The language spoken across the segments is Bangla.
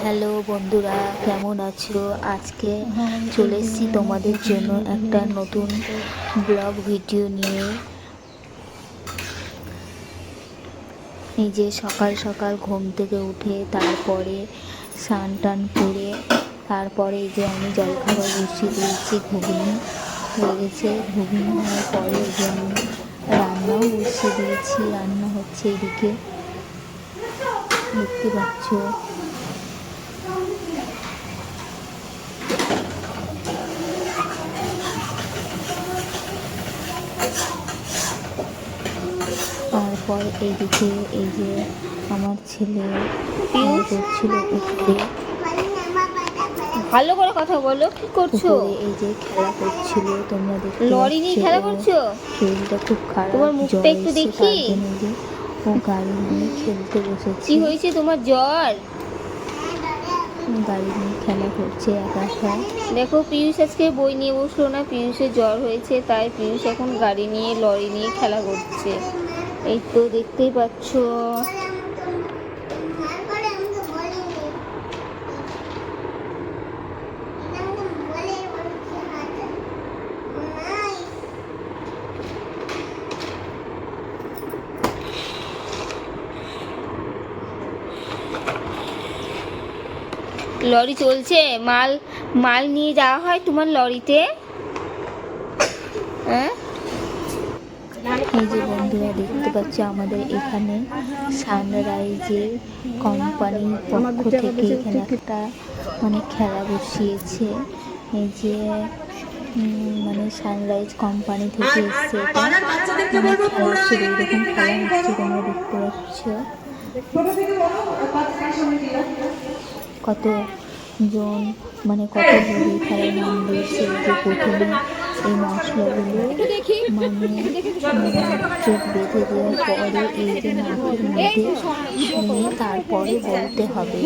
হ্যালো বন্ধুরা, কেমন আছো? আজকে চলে এসেছি তোমাদের জন্য একটা নতুন ব্লগ ভিডিও নিয়ে। এই যে সকাল সকাল ঘুম থেকে উঠে তারপরে স্নান টান করে তারপরে এই যে আমি জলখাবার বসিয়ে দিয়েছি। ঘুগনি হয়ে গেছে, ঘুগনি হওয়ার পরে এই যে আমি রান্নাও বসিয়ে দিয়েছি। রান্না হচ্ছে এদিকে, দেখতে পাচ্ছ। তারপর এইদিকে এই যে আমার ছেলে করছিল উপরে, ভালো করে কথা বলো। কি করছো? এই যে খেলা করছিল, তোমরা দেখতে লরি নিয়ে খেলা করছো? শরীরটা খুব খারাপ, তোমার মুখটা একটু দেখি। তার জন্য যে ও গাড়ি নিয়ে খেলতে বসেছে। কি হয়েছে তোমার? জ্বর? গাড়ি নিয়ে খেলা করছে একা একা। দেখো, পিয়ুষ আজকে বই নিয়ে বসলো না, পিয়ুষের জ্বর হয়েছে, তাই পিয়ুষ এখন গাড়ি নিয়ে লরি নিয়ে খেলা করছে। এই তো দেখতেই পাচ্ছ। লরি চলছে, মাল মাল নিয়ে যাওয়া হয় তোমার লরিতে? হ্যাঁ, এই যে বন্ধুরা দেখতে পাচ্ছ, আমাদের এখানে সানরাইজের কোম্পানির পক্ষ থেকে এখানে একটা খেলা বসিয়েছে। এই যে মানে সানরাইজ কোম্পানি থেকে এসছে এটা, খেলা হচ্ছে, এইরকম খেলা হচ্ছে, তোমরা দেখতে পাচ্ছ। কতজন কত লোক এই খেলায় নাম দিয়েছে। যে প্রথমে এই মশলাগুলো চোখ বেঁধে দেওয়ার পরে এই যে নাকের মধ্যে শুনে তারপরে বলতে হবে।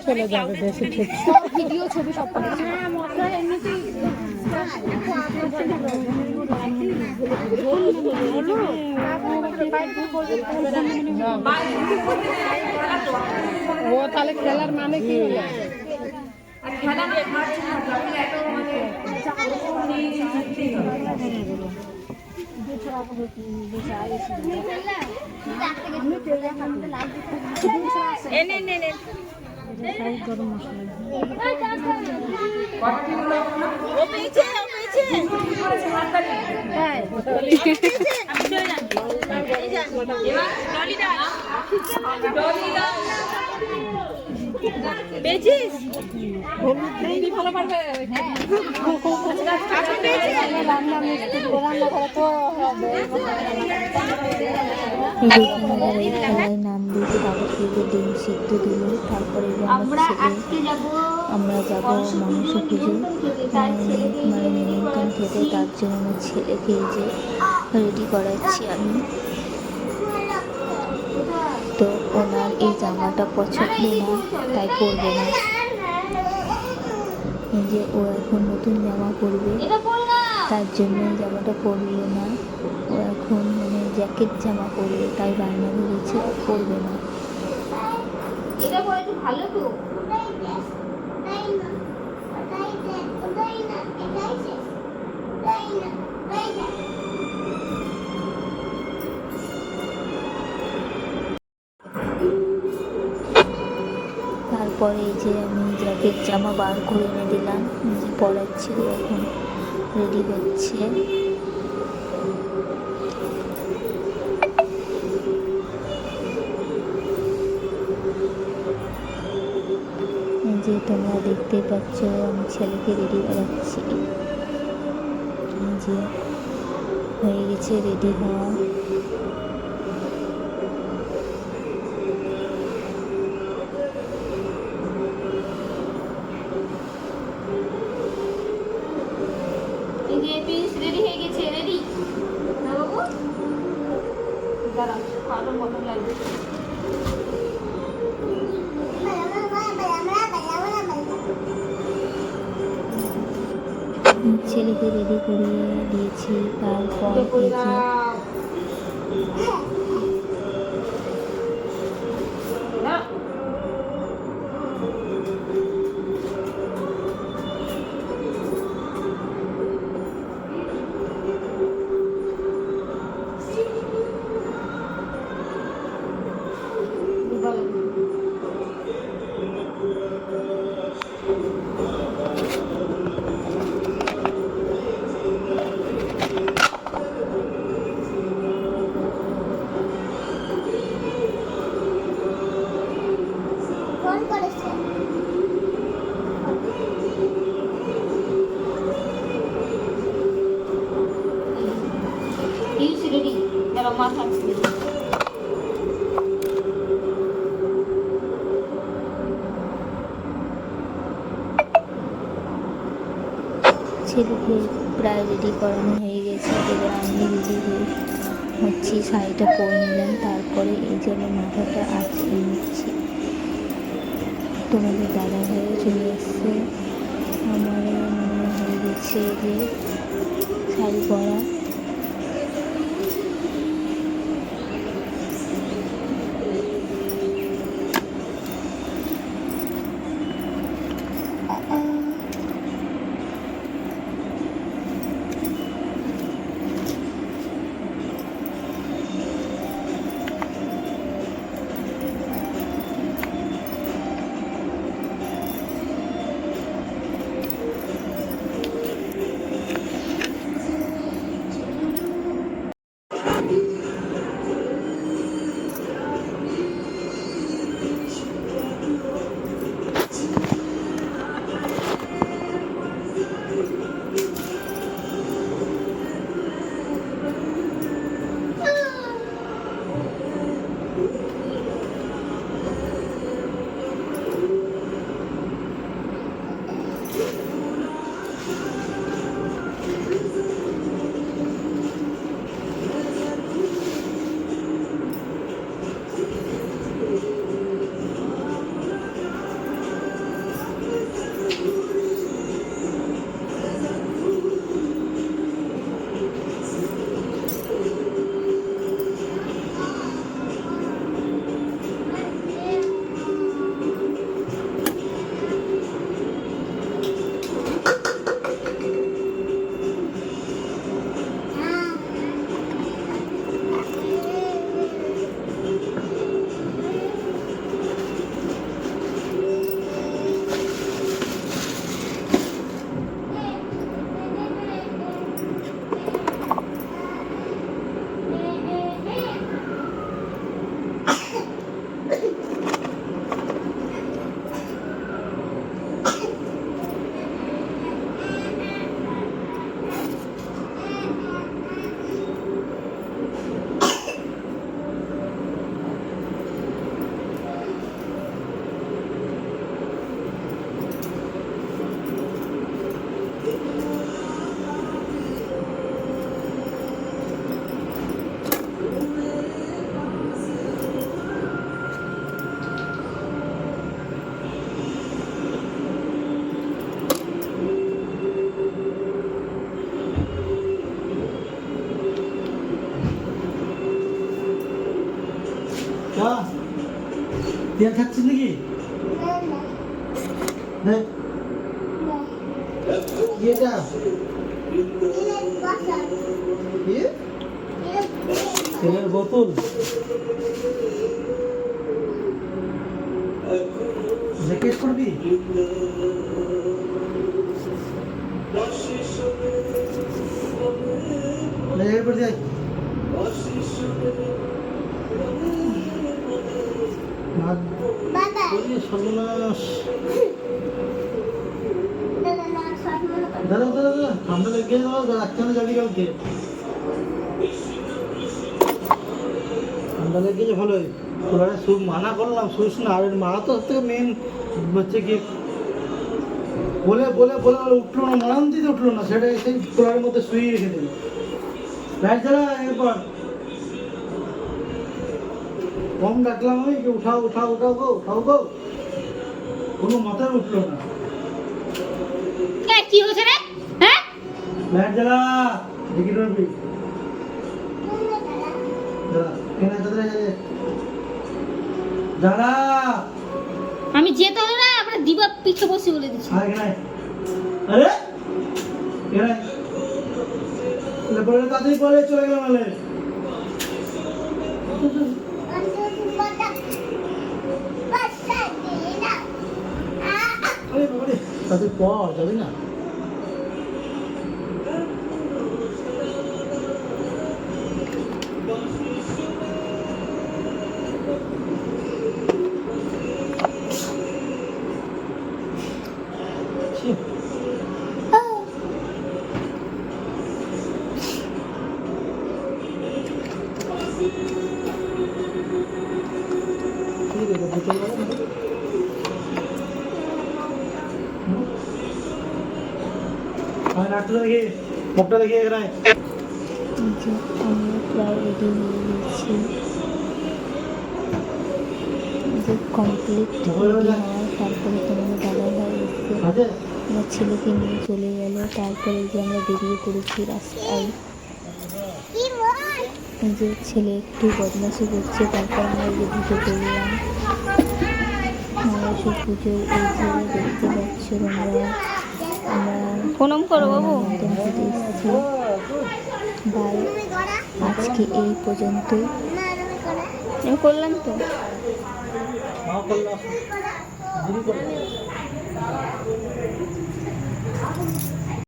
চলে যাবে বেশি ভিডিও ছবি সব ও তাহলে খেলার মানে কি হলো? গরম খেলায় নাম দিয়েছে, তাদেরকে ডিম সিদ্ধ দিল। তারপরে আমরা যাবো মাংস খুঁজে, নিমন্ত্রণ খেতে। তার জন্য আমার ছেলেকে এই যে রেডি করাচ্ছি আমি। তো ওনার এই জামাটা পছন্দ না, তাই পরবে না। এই যে ও এখন নতুন জামা পরবে, তার জন্য এই জামাটা পরল না। ও এখন জ্যাকেট জামা পরবে, তাই বায়না ধরেছে, পরবে না। তারপরে এই যে আমি জ্যাকেট জামা বার করে এনে দিলাম, যে পরাচ্ছি, এখন রেডি হচ্ছে। যে তোমরা দেখতে পাচ্ছ, আমি ছেলেকে রেডি করাচ্ছি। যে হয়ে গেছে রেডি হওয়া। রেডি হয়ে গেছে, রেডি। দাঁড়া আরো মটন লাগবে। ছেলেকে রেডি করিয়ে দিয়েছি, তারপর এই যে রেডি দাঁড়া মাথা ছেলেকে প্রায় রেডি করানো হয়ে গেছে। এবার আমি রেডি হচ্ছি, শাড়িটা পরে নিলাম, তারপরে এই জন্য মাথাটা আঁচড়ে নিচ্ছি। তোমাদের দাদা হয়ে চলে এসছে, আমার মনে হয়ে গেছে যে শাড়ি পরা। তেল খাচ্ছিস নাকি? হ্যাঁ কি এটা? তেলের বোতল জ্যাকেট করবি? জ্যাকেট পরে যাই। সর্বনাশ দাদা দাদা দাদা ঠান্ডা লেগে রাখতে যাবি কালকে, ঠান্ডা লেগে গেছে ভালোই। তোরা মানা করলাম শুস না, আর মারা তো থেকে মেন হচ্ছে কি বলে বলে বলে উঠলো না, মরান দিতে উঠলো না, সেটা সেই কোলারের মধ্যে শুয়ে রেখে দিল। লাইট জ্বালা এরপর কম ডাকলাম আমি যে উঠাও উঠাও উঠাও গো উঠাও গো, কোনো মাথায় উঠলো না। কি হয়েছে রে? হ্যাঁ, লাইট জ্বালা, দেখি রবি জ্বালা, কেনা জ্বালা, আমি যেতে হলো না, আমরা দিবা পিঠে বসে বলে দিচ্ছি। আরে কেনাই, আরে কেনাই বলে তাড়াতাড়ি পরে চলে গেল নালে। আরে বাবারে, তাদের পর যাবে না। নাটটা দেখি, মুখটা দেখি এখানে। এই যে আমরা প্রায় রেডি হয়ে গেছি, যে কমপ্লিট রেডি হওয়ার তারপরে তোমাদের দাদা ভাই এসছে, আছে আমার ছেলেকে নিয়ে চলে গেল। তারপরে যে আমরা বেরিয়ে পড়েছি রাস্তায়, এই যে ছেলে একটু বদমাশি করছে, তারপর আমরা এই যে ঢুকে পড়লাম মহেশ্বর পুজোর। এই যে দেখতে পাচ্ছ তোমরা, আমরা প্রণাম করো বাবু। মন্দিরে এসেছি। বাই, আজকে এই পর্যন্তই। আমি করলাম তো। মা করলাম, দিদি করলাম।